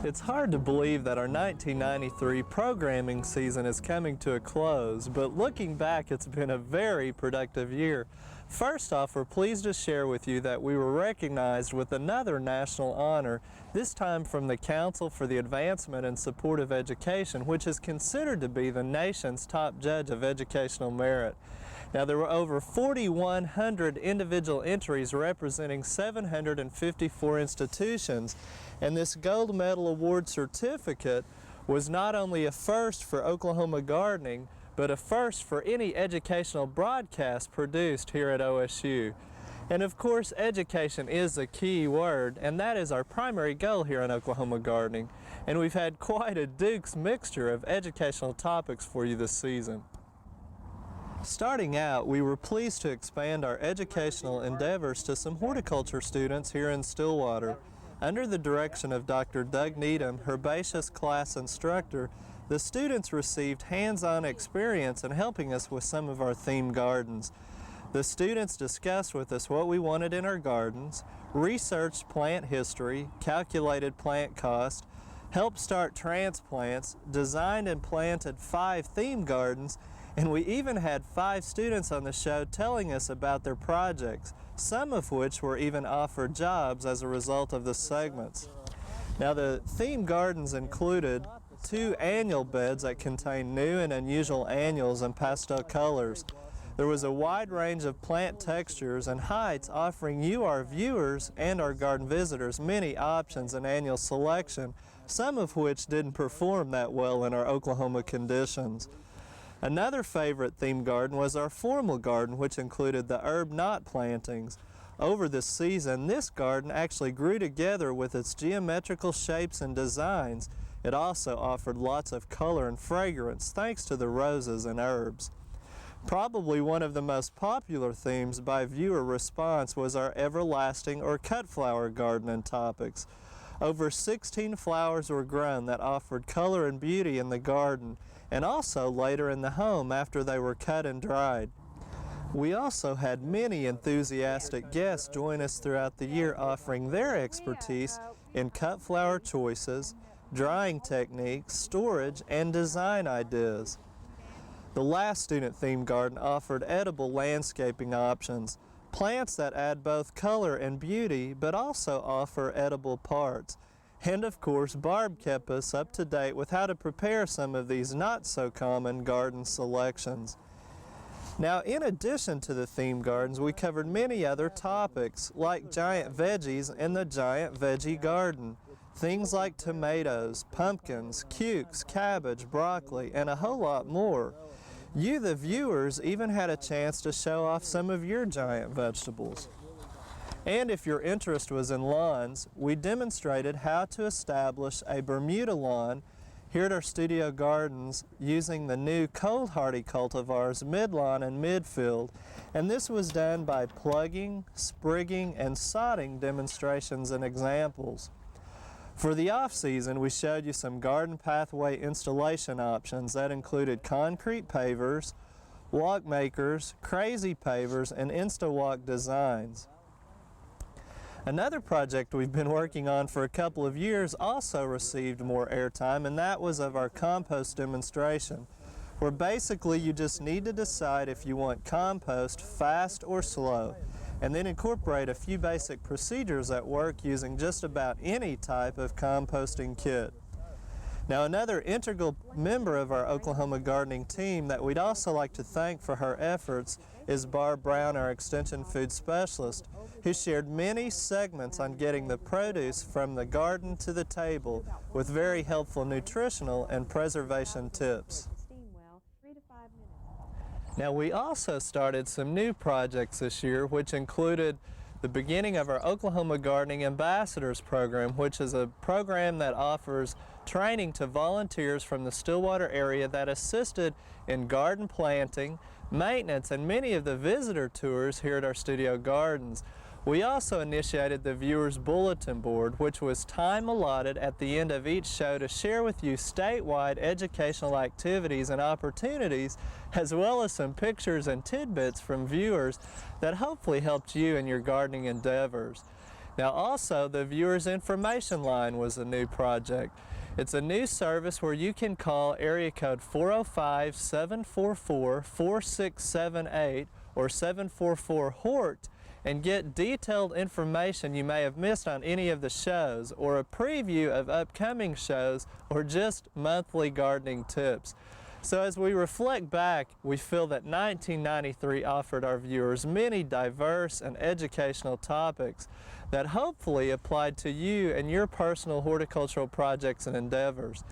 It's hard to believe that our 1993 programming season is coming to a close, but looking back, it's been a very productive year. First off, we're pleased to share with you that we were recognized with another national honor, this time from the Council for the Advancement and Support of Education, which is considered to be the nation's top judge of educational merit. Now, there were over 4,100 individual entries representing 754 institutions, and this gold medal award certificate was not only a first for Oklahoma gardening, but a first for any educational broadcast produced here at OSU. And of course, education is a key word, and that is our primary goal here in Oklahoma gardening. And we've had quite a Duke's mixture of educational topics for you this season. Starting out, we were pleased to expand our educational endeavors to some horticulture students here in Stillwater. Under the direction of Dr. Doug Needham, herbaceous class instructor, the students received hands-on experience in helping us with some of our theme gardens. The students discussed with us what we wanted in our gardens, researched plant history, calculated plant cost, helped start transplants, designed and planted 5 theme gardens, and we even had 5 students on the show telling us about their projects, some of which were even offered jobs as a result of the segments. Now, the theme gardens included 2 annual beds that contained new and unusual annuals and pastel colors. There was a wide range of plant textures and heights, offering you, our viewers, and our garden visitors many options in annual selection, some of which didn't perform that well in our Oklahoma conditions. Another favorite theme garden was our formal garden, which included the herb knot plantings. Over this season, this garden actually grew together with its geometrical shapes and designs. It also offered lots of color and fragrance thanks to the roses and herbs. Probably one of the most popular themes by viewer response was our everlasting or cut flower garden and topics. Over 16 flowers were grown that offered color and beauty in the garden, and also later in the home after they were cut and dried. We also had many enthusiastic guests join us throughout the year, offering their expertise in cut flower choices, drying techniques, storage, and design ideas. The last student themed garden offered edible landscaping options, plants that add both color and beauty, but also offer edible parts. And of course, Barb kept us up to date with how to prepare some of these not so common garden selections. Now, in addition to the theme gardens, we covered many other topics, like giant veggies and the giant veggie garden. Things like tomatoes, pumpkins, cukes, cabbage, broccoli, and a whole lot more. You, the viewers, even had a chance to show off some of your giant vegetables. And if your interest was in lawns, we demonstrated how to establish a Bermuda lawn here at our studio gardens using the new cold hardy cultivars Midlawn and Midfield, and this was done by plugging, sprigging, and sodding demonstrations and examples. For the off-season, we showed you some garden pathway installation options that included concrete pavers, walk makers, crazy pavers, and InstaWalk designs. Another project we've been working on for a couple of years also received more airtime, and that was of our compost demonstration, where basically you just need to decide if you want compost fast or slow, and then incorporate a few basic procedures at work using just about any type of composting kit. Now, another integral member of our Oklahoma gardening team that we'd also like to thank for her efforts is Barb Brown, our Extension Food Specialist, who shared many segments on getting the produce from the garden to the table with very helpful nutritional and preservation tips. Now, we also started some new projects this year, which included the beginning of our Oklahoma Gardening Ambassadors program, which is a program that offers training to volunteers from the Stillwater area that assisted in garden planting, maintenance, and many of the visitor tours here at our studio gardens. We also initiated the Viewers Bulletin Board, which was time allotted at the end of each show to share with you statewide educational activities and opportunities, as well as some pictures and tidbits from viewers that hopefully helped you in your gardening endeavors. Now also, the Viewers Information Line was a new project. It's a new service where you can call area code 405-744-4678 or 744-HORT and get detailed information you may have missed on any of the shows, or a preview of upcoming shows, or just monthly gardening tips. So as we reflect back, we feel that 1993 offered our viewers many diverse and educational topics that hopefully applied to you and your personal horticultural projects and endeavors.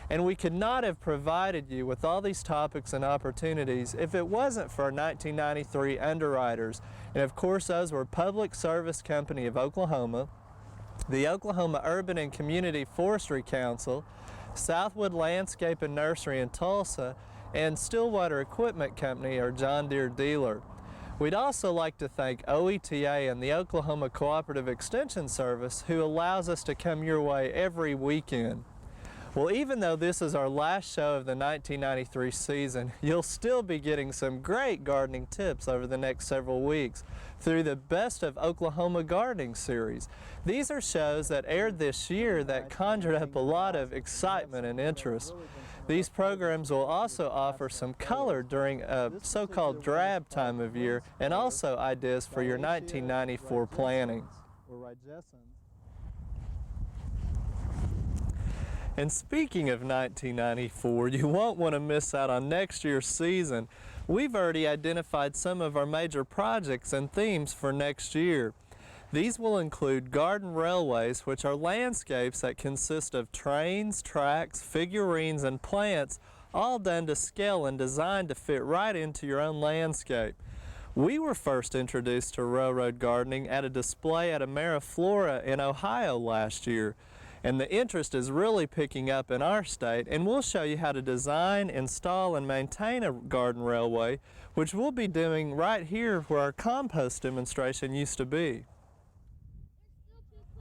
And we could not have provided you with all these topics and opportunities if it wasn't for our 1993 underwriters. And of course, those were Public Service Company of Oklahoma, the Oklahoma Urban and Community Forestry Council, Southwood Landscape and Nursery in Tulsa, and Stillwater Equipment Company, our John Deere dealer. We'd also like to thank OETA and the Oklahoma Cooperative Extension Service, who allows us to come your way every weekend. Well, even though this is our last show of the 1993 season, you'll still be getting some great gardening tips over the next several weeks through the Best of Oklahoma Gardening series. These are shows that aired this year that conjured up a lot of excitement and interest. These programs will also offer some color during a so-called drab time of year, and also ideas for your 1994 planning. And speaking of 1994, you won't want to miss out on next year's season. We've already identified some of our major projects and themes for next year. These will include garden railways, which are landscapes that consist of trains, tracks, figurines, and plants, all done to scale and designed to fit right into your own landscape. We were first introduced to railroad gardening at a display at Ameriflora in Ohio last year. And the interest is really picking up in our state, and we'll show you how to design, install, and maintain a garden railway, which we'll be doing right here where our compost demonstration used to be.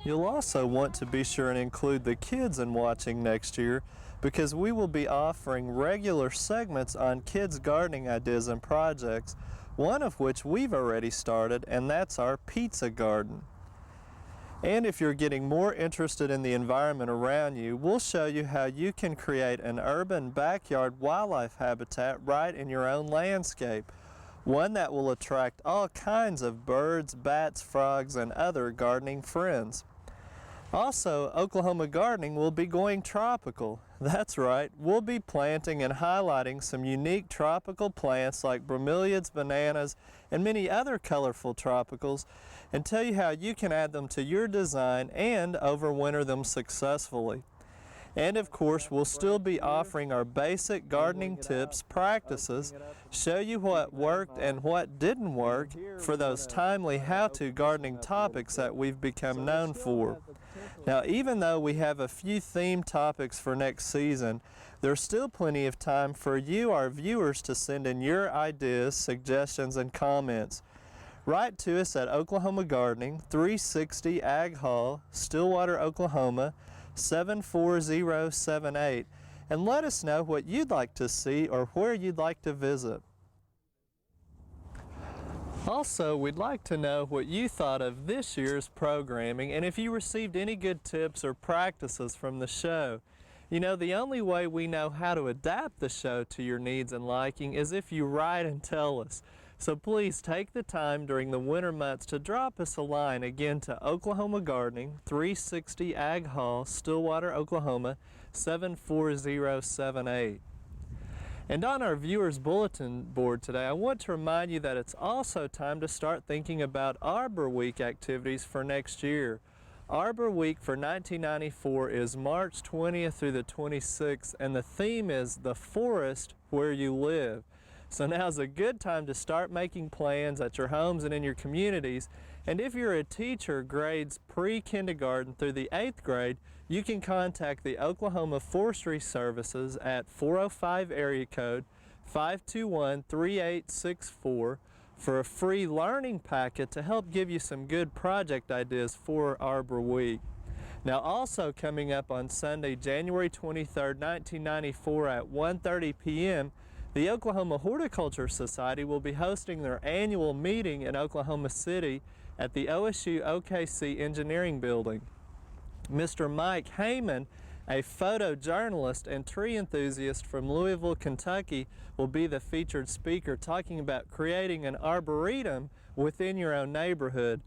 You'll also want to be sure and include the kids in watching next year, because we will be offering regular segments on kids' gardening ideas and projects, one of which we've already started, and that's our pizza garden. And if you're getting more interested in the environment around you, we'll show you how you can create an urban backyard wildlife habitat right in your own landscape, one that will attract all kinds of birds, bats, frogs, and other gardening friends. Also, Oklahoma Gardening will be going tropical. That's right, we'll be planting and highlighting some unique tropical plants like bromeliads, bananas, and many other colorful tropicals, and tell you how you can add them to your design and overwinter them successfully. And of course, we'll still be offering our basic gardening tips, practices, show you what worked and what didn't work for those timely how-to gardening topics that we've become known for. Now, even though we have a few themed topics for next season, there's still plenty of time for you, our viewers, to send in your ideas, suggestions, and comments. Write to us at Oklahoma Gardening, 360 Ag Hall, Stillwater, Oklahoma, 74078, and let us know what you'd like to see or where you'd like to visit. Also, we'd like to know what you thought of this year's programming and if you received any good tips or practices from the show. You know, the only way we know how to adapt the show to your needs and liking is if you write and tell us. So please take the time during the winter months to drop us a line again to Oklahoma Gardening, 360 Ag Hall, Stillwater, Oklahoma, 74078. And on our viewers bulletin board today, I want to remind you that it's also time to start thinking about Arbor Week activities for next year. Arbor Week for 1994 is March 20th through the 26th, and the theme is The Forest Where You Live. So now's a good time to start making plans at your homes and in your communities. And if you're a teacher grades pre-kindergarten through the 8th grade, you can contact the Oklahoma Forestry Services at 405 area code 521-3864 for a free learning packet to help give you some good project ideas for Arbor Week. Now also coming up on Sunday, January 23rd, 1994 at 1:30 p.m., The Oklahoma Horticulture Society will be hosting their annual meeting in Oklahoma City at the OSU OKC Engineering Building. Mr. Mike Heyman, a photojournalist and tree enthusiast from Louisville, Kentucky, will be the featured speaker talking about creating an arboretum within your own neighborhood.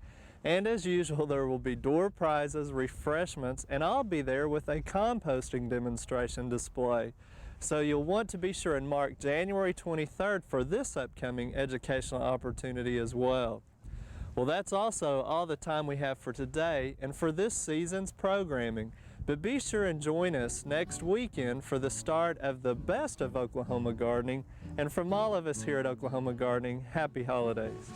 And as usual, there will be door prizes, refreshments, and I'll be there with a composting demonstration display. So you'll want to be sure and mark January 23rd for this upcoming educational opportunity as well. Well, that's also all the time we have for today and for this season's programming. But be sure and join us next weekend for the start of the best of Oklahoma gardening. And from all of us here at Oklahoma Gardening, happy holidays.